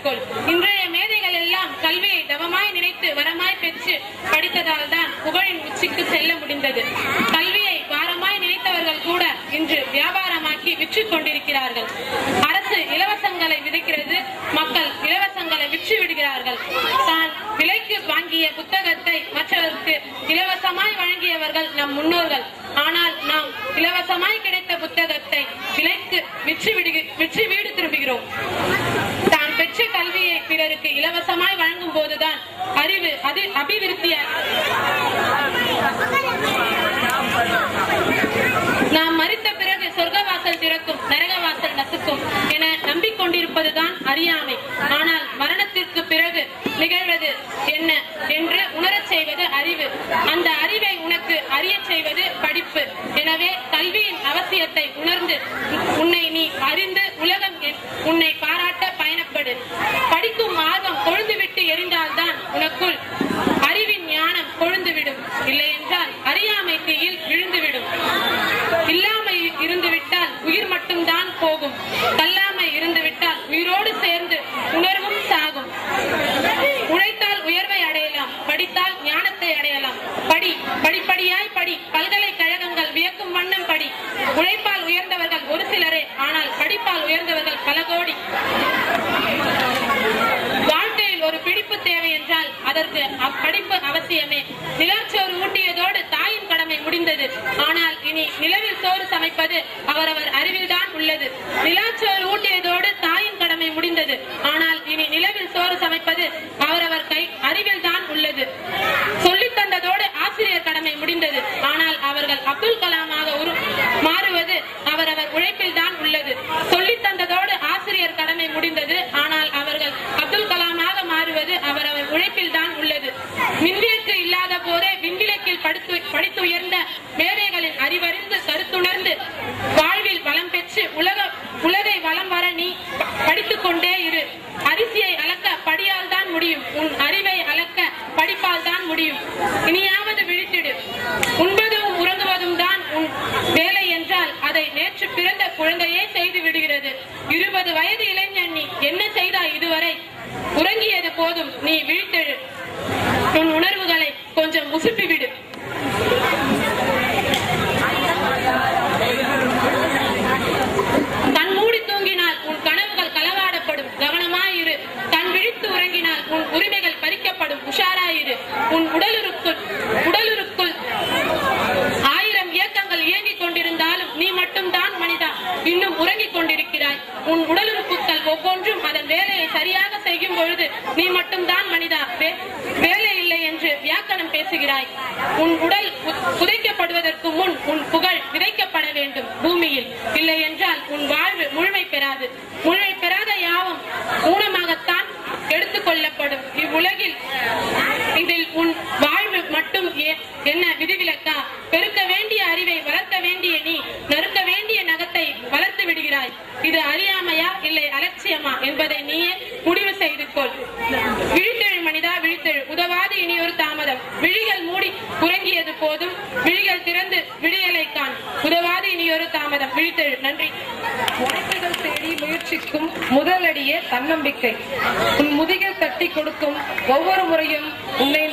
கொள். இன்றைய மேதைகள் எல்லாம் கல்வியை தவமாய் நினைத்து வரமாய் பெற்று படித்ததால் தான் புகழின் உச்சிக்கு செல்ல முடிந்தது. கல்வியை வாரமாய் நினைத்தவர்கள் கூட இன்று வியாபாரமாக்கி விற்று கொண்டிருக்கிறார்கள். அரசு இலவசங்களை விதைக்கிறது, மக்கள் இலவசங்களை விற்று விடுகிறார்கள். தான் விலைக்கு வாங்கிய புத்தகத்தை மற்றவருக்கு இலவசமாய் வழங்கியவர்கள் நம் முன்னோர்கள். ஆனால் நாம் இலவசமாய் கிடைத்த புத்தகத்தை விலைக்கு விற்று வீடு திரும்புகிறோம். தான் பெற்ற கல்வியை பிறருக்கு இலவசமாய் வழங்கும் போதுதான் அறிவு அது அபிவிருத்தியாக. நாம் மரித்த பிறகு சொர்க்கவாசல் திறக்கும், நரகவாசல் நசுக்கும் என நம்பிக்கொண்டிருப்பதுதான் அறியாமை. ஆனால் மரணத்திற்கு பிறகு நிகழ்வது என்ன என்று உணரச் செய்வது அறிவு. அந்த அறிவை உனக்கு அறிய செய்வது படிப்பு. எனவே கல்வியின் அவசியத்தை உணர்ந்து உன்னை நீ அறிந்து உலகம் உன்னை பாராட்ட பயணப்படு. படிக்கும் ஆர்வம் கொழுந்துவிட்டு எரிந்தால்தான் உனக்குள் அறிவின் ஞானம் கொழுந்துவிடும். இல்லை என்றால் அறியாமை தீயில் விழுந்துவிடும். இல்லாமை இருந்துவிட்டால் உயிர் மட்டும்தான் போகும். கல்லாமை இருந்துவிட்டால் உயிரோடு சேர்ந்து உணர்வும் சாகும். உழைத்தால் உயர்வை அடையலாம், படித்தால் ஞானத்தை அடையலாம். படி, படிப்படியாய் படி, பல்கலைக்கழகங்கள் வியக்கும் வண்ணம் படி. உழைப்பால் உயர்ந்தவர்கள் ஒரு சிலரே, ஆனால் படிப்பால் உயர்ந்தவர்கள் பல கோடி. வாழ்க்கையில் ஒரு பிடிப்பு தேவை என்றால் அதற்கு படிப்பு அவசியமே. நிலச்சோறு ஊட்டியதோடு தாயின் கடமை முடிந்தது. ஆனால் இனி நிலவில் சோறு சமைப்பது அவரவர் அறிவில்தான் உள்ளது. நிலச்சோறு ஊட்டியதோடு தாயின் கடமை முடிந்தது. ஆனால் இனி நிலவில் சோறு சமைப்பது அவரவர் அறிவில் தான் உள்ளது. சொல்லித் தந்ததோடு ஆசிரியர் கடமை முடிந்தது. ஆனால் அவர்கள் அப்துல் கலாமாக மாறுவது அவரவர் உழைப்பில் தான் உள்ளது. சொல்லித் தந்ததோடு ஆசிரியர் கடமை முடிந்தது. ஆனால் அவர்கள் அப்துல் கலாமாக மாறுவது அவரவர் உழைப்பில் தான் உள்ளது. மின்விளக்கு இல்லாத போதே விண்விளக்கில் படித்து உயர்ந்த மேதைகளின் அறிவறிந்து கருத்துணர்ந்து வாழ்வில் வளம் பெற்று உலகை வளம் வர நீ படித்துக் கொண்டே இரு. அரிசியை அளக்க படியால் தான் முடியும். உன் அறிவை அளக்க படிப்பால் தான் முடியும். இனியாவது விழித்திடு. உண்பதும் உறங்குவதும் தான் உன் வேலை என்றால் அதை நேற்று பிறந்த குழந்தையே செய்து விடுகிறது. 20 வயது இளைஞன் நீ என்ன செய்தாய் இதுவரை? உறங்கியது போதும், நீ விழித்தெழு. உன் உணர்வுகளை கொஞ்சம் உசுப்பிவிடு. கண் மூடி தூங்கினால் உன் கனவுகள் களவாடப்படும், கவனமாயிரு. கண் விழித்து உறங்கினால் உன் உரிமைகள் பறிக்கப்படும், உஷாராயிரு. உன் உடலுக்குள் 1000 இயக்கங்கள் இயங்கிக் கொண்டிருந்தாலும் நீ மட்டும்தான் மனிதா, இன்னும் உறங்கிக் கொண்டிருக்கிறாய். உன் உடலுறுப்புகள் ஒவ்வொன்றும் அதன் வேலையை சரியாக செய்யும் பொழுது நீ மட்டும்தான் மனிதா, வேலை இல்லை என்று வியாக்கணம் பேசுகிறாய். உன் உடல் புதைக்கப்படுவதற்கு முன் உன் புகழ் விதைக்கப்பட வேண்டும் பூமியில். இல்லை என்றால் உன் வாழ்வு முழுமை பெறாது. முழுமை பெறாத யாவும் ஊனமாகத்தான் எடுத்துக் கொள்ளப்படும். இவ்வுலகில் இதில் உன் வாழ்வு மட்டும் என்ன விதிவிலக்கா? பெருக்க வேண்டிய அறிவை வளர்க்க வேண்டிய நீ நறுக்க வேண்டிய நகத்தை வளர்த்து விடுகிறாய். இது அறியாமையா இல்லை அலட்சியமா என்பதை நீயே முடிவு செய்து கொள். விழித்தெழு மனிதா, விழித்தெழு. உதவாது இனியொரு தாமதம். விழிகள் மூடி உறங்கியது போதும், விழிகள் திறந்து விடியலை காண். உதவாது இனியொரு தாமதம். விழித்தெழு. நன்றி. வாய்ப்புகள் தேடி முயற்சிக்கும் முதலடியே தன்னம்பிக்கை. உன் முதுகில் தட்டி கொடுக்கும் ஒவ்வொரு முறையும் உன்னை